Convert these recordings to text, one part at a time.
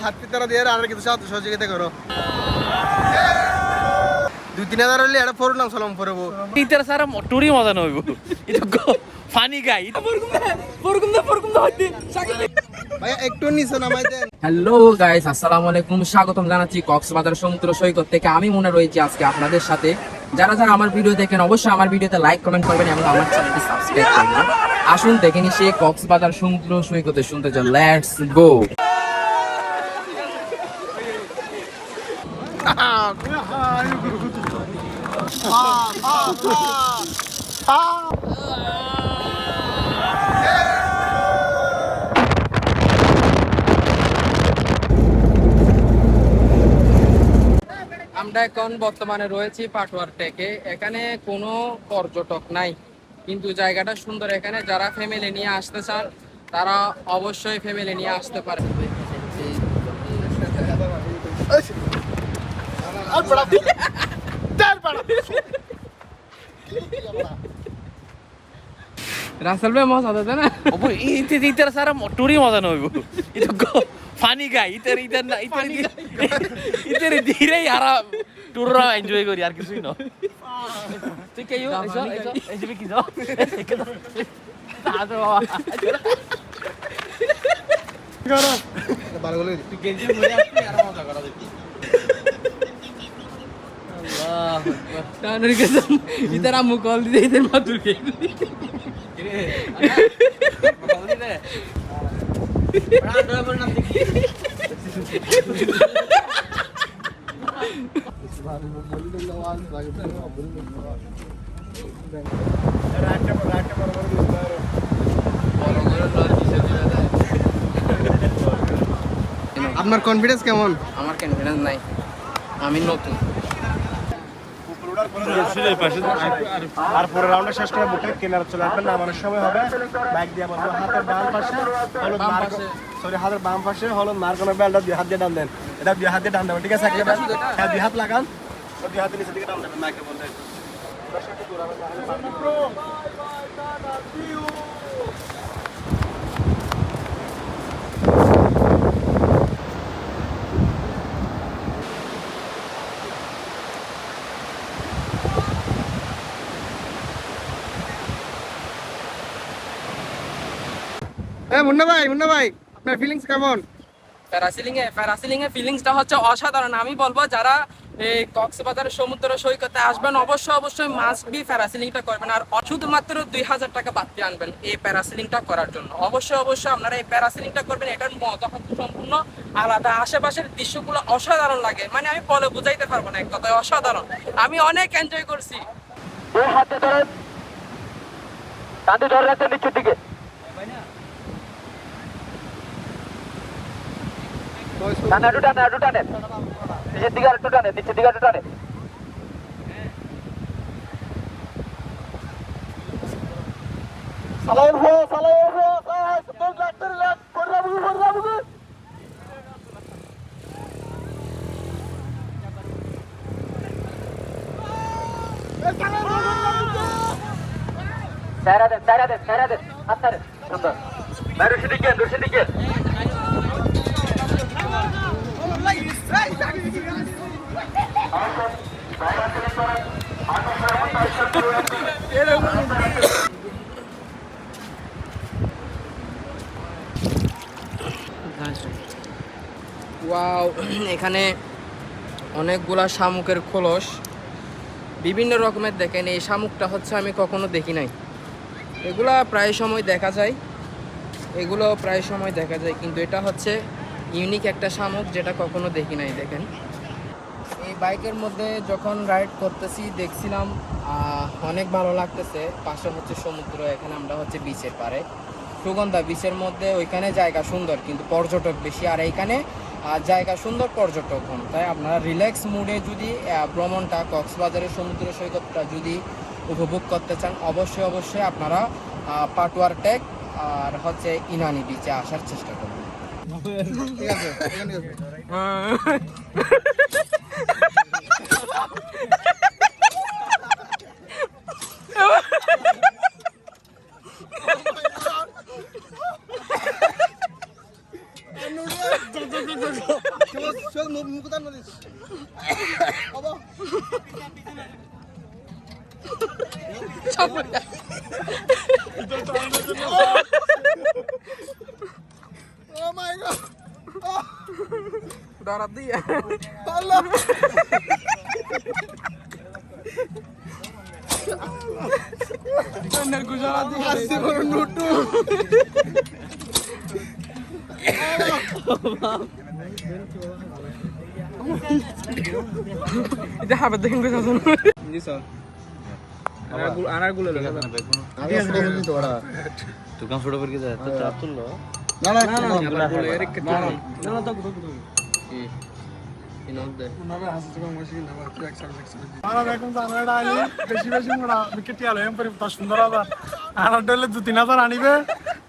হাত পিতারা দিয়ে আর কিছু সহযোগিতা করো। 2-3 হলে এটা পড়লাম সালাম পড়বো ইতার সারা টুরি মজা নইব এটা ফানি গাই ভাই একটু নিচে নামাই দেন। হ্যালো গাইস, আসসালামু আলাইকুম। স্বাগতম জানাচ্ছি কক্সবাজার সমুদ্র সৈকত থেকে। আমি মনে রয়েছি আজকে আপনাদের সাথে। যারা যারা আমার ভিডিও দেখেন অবশ্যই আমার ভিডিওতে লাইক কমেন্ট করবেন এবং আমার চ্যানেলটি সাবস্ক্রাইব করবেন। আসুন দেখে নি সে কক্সবাজার সমুদ্র সৈকতে শুনতে চান। Let's go. আমরা এখন বর্তমানে রয়েছি পাটুয়ার টেকে। এখানে কোনো পর্যটক নাই, কিন্তু জায়গাটা সুন্দর। এখানে যারা ফ্যামিলি নিয়ে আসতে চান তারা অবশ্যই ফ্যামিলি নিয়ে আসতে পারে। রাসেল ভাই মজা দেবে না? ইতার সারা টুরি মজা নইব এটা ফানি গাই ইতার ধীরে আর টুররা এনজয় করি আর কিছুই না। তুই কে এসে কি যাও দাদা বাবা করো ভালো করে তুই গেঞ্জি পরে আসবি আর মজা করা দেখি। আল্লাহ তানের কাছে ইতার আম্মু কল দিতে ইতার মাতুর কে আপনার কনফিডেন্স কেমন? আমার কনফিডেন্স নাই, আমি নতুন। আর পরের রাউন্ডে শেষ করে বুকে কেনার চলে আসবেন। নামানোর সময় হবে বাইক দিয়ে বলবো হাতের ডান পাশে হলুদ মার্ক, সরি হাতের বাম পাশে হলুদ মার্কনের বেলটা দিয়ে হাত দিয়ে টান দেন। এটা দুই হাত দিয়ে টান দেবেন, ঠিক আছে? হ্যাঁ, দুই হাত লাগান, দুই হাতে নিচের দিকে টান দেবেন মাইকে বলতে। মুন্না ভাই আপনার ফিলিংস কেমন? প্যারাসিলিং এর ফিলিংসটা হচ্ছে অসাধারণ। আমি বলবো যারা এই কক্সবাজার সমুদ্র সৈকতে আসবেন অবশ্যই মাস্ট বি প্যারাসিলিংটা করবেন। আর শুধুমাত্র 2000 টাকা বাড়তি আনবেন এই প্যারাসিলিংটা করার জন্য। অবশ্যই আপনারা এই প্যারাসিলিংটা করবেন। এটার মজা হচ্ছে সম্পূর্ণ আলাদা। আশেপাশের দৃশ্যগুলো অসাধারণ লাগে, মানে আমি বলে বুঝাইতে পারবো না, এক কথায় অসাধারণ। আমি অনেক এনজয় করছি। হাতে ধরে টানতে ধরে রাখতে নিচের দিকে টানে একটু টানে নিচের দিকে আর একটু টানে, নিচের দিকে একটু টানে। সাইরা দেন হাত ছাড়েন, সুন্দর। রুশি দিকে ওয়াও, এখানে অনেকগুলা শামুকের খোলস বিভিন্ন রকমের। দেখেন এই শামুকটা হচ্ছে আমি কখনো দেখি নাই। এগুলো প্রায় সময় দেখা যায়, কিন্তু এটা হচ্ছে ইউনিক একটা শামুক যেটা কখনো দেখি নাই। দেখেন এই বাইকের মধ্যে যখন রাইড করতেছি দেখছিলাম অনেক ভালো লাগতেছে। পাশে হচ্ছে সমুদ্র, এখানে আমরা হচ্ছে বিচের পারে সুগন্ধা বিচের মধ্যে। ওইখানে জায়গা সুন্দর কিন্তু পর্যটক বেশি, আর এইখানে জায়গা সুন্দর পর্যটক কম। তাই আপনারা রিল্যাক্স মুডে যদি ভ্রমণটা কক্সবাজারের সমুদ্র সৈকতটা যদি উপভোগ করতে চান অবশ্যই আপনারা পাটুয়ার টেক আর হচ্ছে ইনানি বিচে আসার চেষ্টা করবেন। ঠিক আছে, মুকুতার নদী Oh my god! দাঁড়া দিয়ে Allah! Asli baru nutuh. এটা হাবে দেখেন কই যাচ্ছেন জি স্যার আনার গুলো লাগে tukang foto pergi dah tu teratur loh Na na না না না বলে এর কে না না তো ইনদে আমরা এখন জানাটা আনি বেশি বেশি মোড়া উইকেট আলো এম পরি তা সুন্দর আবার আর ডলে 2-3000 আনিবে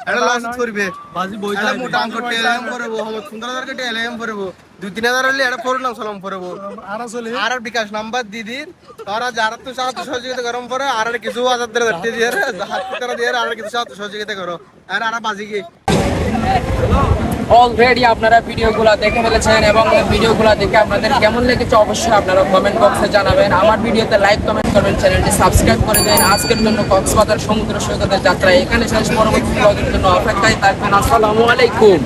এটা লাস্ট করবে বাজি বই এটা মোটা অঙ্ক টেলএম করব হলো 15000 কে টেলএম করব 2-3000 হলে এটা ফোর নাম সালাম করব আর আসলে আর বিকাশ নাম্বার দিদির তারা যারা তো সাহায্য সহযোগিতা গরম করে আর কিছু আজাদ ধরে ধরতে দিয়ে হাত করে দিয়ে আর কিছু সাহায্য সহযোগিতা করো আর বাজি কি অলরেডি আপনারা ভিডিওগুলো দেখে ফেলেছেন এবং ভিডিওগুলো দেখে আপনাদের কেমন লেগেছে অবশ্যই আপনারা কমেন্ট বক্সে জানাবেন। আমার ভিডিওতে লাইক কমেন্ট করবেন, চ্যানেলটি সাবস্ক্রাইব করে দেন। আজকের জন্য কক্সবাজার সমুদ্র সৈকতের যাত্রা এখানে শেষ, পরবর্তী ব্লগের জন্য অপেক্ষায় থাকবেন। আসসালামু আলাইকুম।